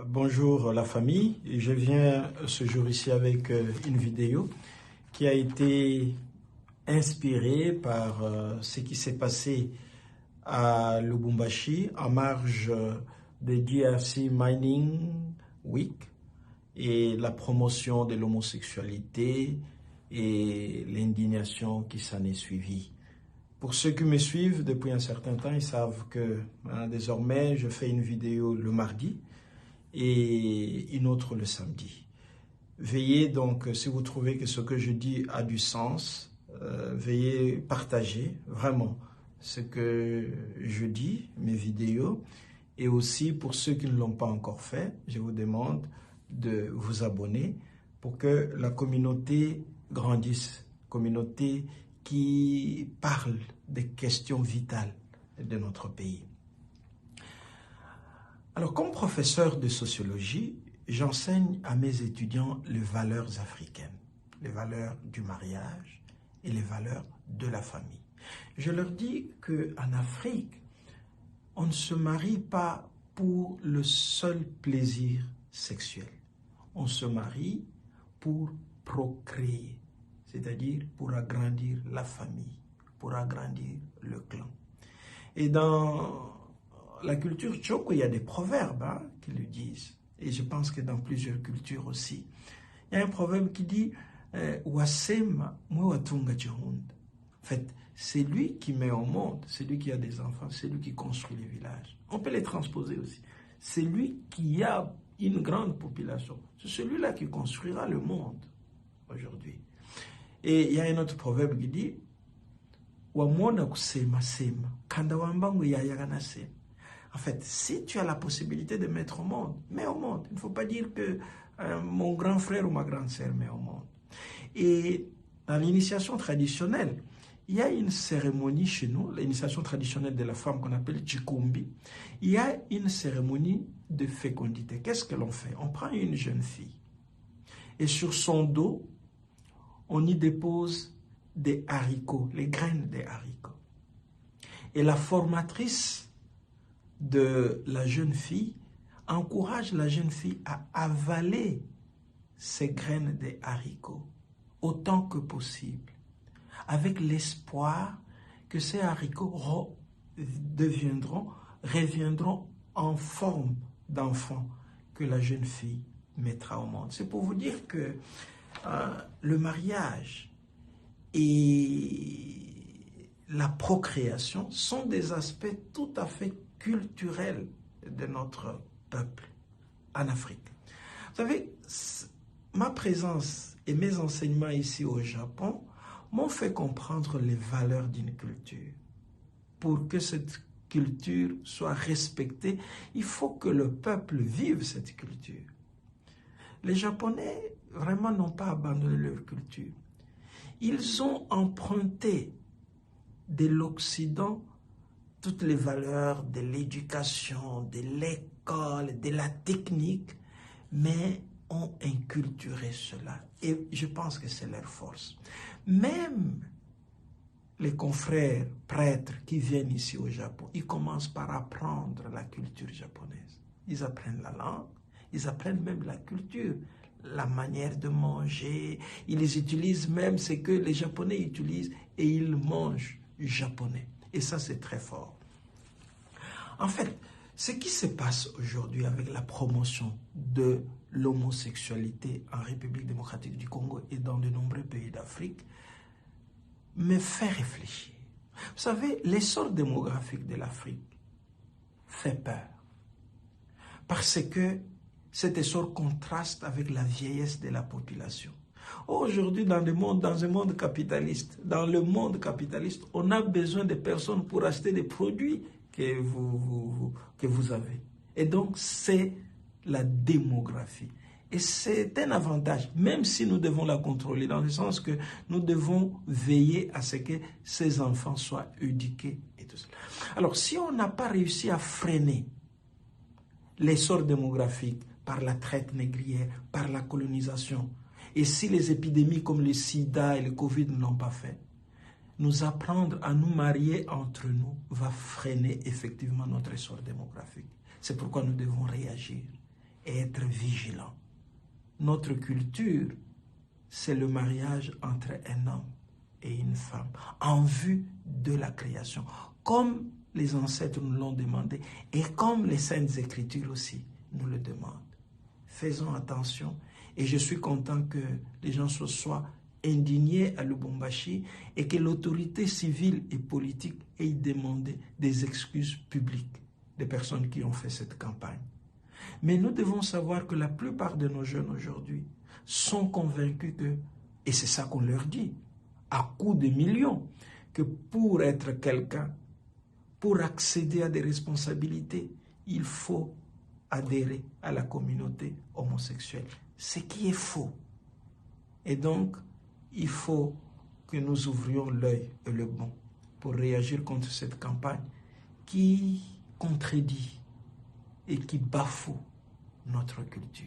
Bonjour la famille, je viens ce jour ici avec une vidéo qui a été inspirée par ce qui s'est passé à Lubumbashi en marge de DRC Mining Week et la promotion de l'homosexualité et l'indignation qui s'en est suivie. Pour ceux qui me suivent depuis un certain temps, ils savent que désormais je fais une vidéo le mardi et une autre le samedi. Veillez donc, si vous trouvez que ce que je dis a du sens, veuillez partager vraiment ce que je dis, mes vidéos. Et aussi pour ceux qui ne l'ont pas encore fait, je vous demande de vous abonner pour que la communauté grandisse, communauté qui parle des questions vitales de notre pays. Alors, comme professeur de sociologie, j'enseigne à mes étudiants les valeurs africaines, les valeurs du mariage et les valeurs de la famille. Je leur dis qu'en Afrique, on ne se marie pas pour le seul plaisir sexuel. On se marie pour procréer, c'est-à-dire pour agrandir la famille, pour agrandir le clan. Et dans la culture Tchoko, il y a des proverbes qui le disent. Et je pense que dans plusieurs cultures aussi. Il y a un proverbe qui dit Wasema mwewatunga chihunda. En fait, c'est lui qui met au monde, c'est lui qui a des enfants, c'est lui qui construit les villages. On peut les transposer aussi. C'est lui qui a une grande population. C'est celui-là qui construira le monde aujourd'hui. Et il y a un autre proverbe qui dit Wamona kusema sema kanda wambangu yayagana sema. En fait, si tu as la possibilité de mettre au monde, mets au monde. Il ne faut pas dire que mon grand frère ou ma grande sœur met au monde. Et dans l'initiation traditionnelle, il y a une cérémonie chez nous, l'initiation traditionnelle de la femme qu'on appelle Chikumbi. Il y a une cérémonie de fécondité. Qu'est-ce que l'on fait? On prend une jeune fille et sur son dos, on y dépose des haricots, les graines des haricots. Et la formatrice de la jeune fille encourage la jeune fille à avaler ces graines des haricots autant que possible, avec l'espoir que ces haricots reviendront en forme d'enfant que la jeune fille mettra au monde. C'est pour vous dire que le mariage et la procréation sont des aspects tout à fait culturels de notre peuple en Afrique. Vous savez, ma présence et mes enseignements ici au Japon m'ont fait comprendre les valeurs d'une culture. Pour que cette culture soit respectée, il faut que le peuple vive cette culture. Les Japonais vraiment n'ont pas abandonné leur culture. Ils ont emprunté de l'Occident toutes les valeurs de l'éducation, de l'école, de la technique, mais ont inculturé cela. Et je pense que c'est leur force. Même les confrères prêtres qui viennent ici au Japon, ils commencent par apprendre la culture japonaise. Ils apprennent la langue, ils apprennent même la culture, la manière de manger. Ils utilisent même ce que les Japonais utilisent et ils mangent japonais. Et ça, c'est très fort. En fait, ce qui se passe aujourd'hui avec la promotion de l'homosexualité en République démocratique du Congo et dans de nombreux pays d'Afrique me fait réfléchir. Vous savez, l'essor démographique de l'Afrique fait peur. Parce que cet essor contraste avec la vieillesse de la population. Aujourd'hui, dans le monde capitaliste, on a besoin de personnes pour acheter des produits que vous avez. Et donc, c'est la démographie. Et c'est un avantage, même si nous devons la contrôler, dans le sens que nous devons veiller à ce que ces enfants soient éduqués et tout cela. Alors, si on n'a pas réussi à freiner l'essor démographique par la traite négrière, par la colonisation, et si les épidémies comme le sida et le Covid ne l'ont pas fait, nous apprendre à nous marier entre nous va freiner effectivement notre essor démographique. C'est pourquoi nous devons réagir et être vigilants. Notre culture, c'est le mariage entre un homme et une femme en vue de la création, comme les ancêtres nous l'ont demandé et comme les Saintes Écritures aussi nous le demandent. Faisons attention et je suis content que les gens se soient indignés à Lubumbashi et que l'autorité civile et politique ait demandé des excuses publiques des personnes qui ont fait cette campagne. Mais nous devons savoir que la plupart de nos jeunes aujourd'hui sont convaincus que, et c'est ça qu'on leur dit, à coups de millions, que pour être quelqu'un, pour accéder à des responsabilités, il faut adhérer à la communauté homosexuelle. Ce qui est faux. Et donc, il faut que nous ouvrions l'œil et le bon pour réagir contre cette campagne qui contredit et qui bafoue notre culture.